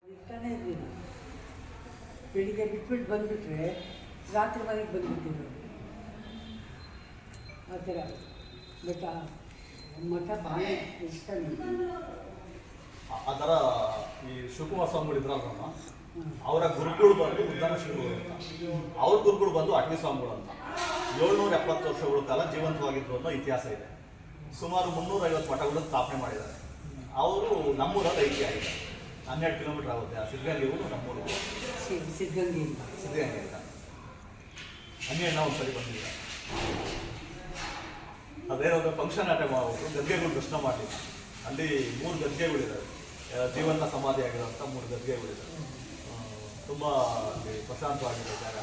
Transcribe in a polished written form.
ಇರ್ತಾನೆ ಇರಲಿಲ್ಲ. ಬೆಳಿಗ್ಗೆ ಬಿಟ್ಬಿಟ್ಟು ಬಂದುಬಿಟ್ರೆ ರಾತ್ರಿ ಮನೆಗೆ ಬಂದುಬಿಟ್ಟಿದ್ರು ಆ ಥರ. ಬಟ್ ಮಠ ಭಾಳ ಇಷ್ಟ ನನಗೆ. ಆ ಥರ ಈ ಶಿವಕುಮಾರ ಸ್ವಾಮಿಗಳಿದ್ರಲ್ಲ, ಅವರ ಗುರುಗಳು ಬಂದು ಉದ್ದಾನ ಶ್ರೀಗಳು ಅಂತ, ಅವ್ರ ಗುರುಗಳು ಬಂದು ಅಟ್ವಿ ಸ್ವಾಮಿಗಳು ಅಂತ 770 ವರ್ಷಗಳ ಕಾಲ ಜೀವಂತವಾಗಿದ್ರು ಅನ್ನೋ ಇತಿಹಾಸ ಇದೆ. ಸುಮಾರು 350 ಮಠಗಳನ್ನು ಸ್ಥಾಪನೆ ಮಾಡಿದ್ದಾರೆ. ಅವರು ನಮ್ಮೂರಲ್ಲಿ ಐಕ್ಯ ಆಗಿದೆ. 12 ಕಿಲೋಮೀಟರ್ ಆಗುತ್ತೆ. ಆ ಸಿದ್ಧಗಂಗೆ ಊರು ನಮ್ಮೂರು. ಸಿದ್ಧಗಂಗೆ ಅಂತ ಹಂಗೆ ನಾವು ಒಂದ್ಸರಿ ಬಂದಿಲ್ಲ. ಅದೇನೋ ಫಂಕ್ಷನ್ ಅಟೆಂಡ್ ಮಾಡ್ಬಿಟ್ಟು ಗದ್ಗೆಗಳು ದರ್ಶನ ಮಾಡಲಿಲ್ಲ. ಅಲ್ಲಿ 3 ಗದ್ಗೆಗಳಿದ್ದಾವೆ, ಜೀವಂತ ಸಮಾಧಿ ಆಗಿರೋಂಥ 3 ಗದ್ಗೆಗಳಿದ್ದಾವೆ. ತುಂಬ ಅಲ್ಲಿ ಪ್ರಶಾಂತವಾಗಿದೆ ಜಾಗ.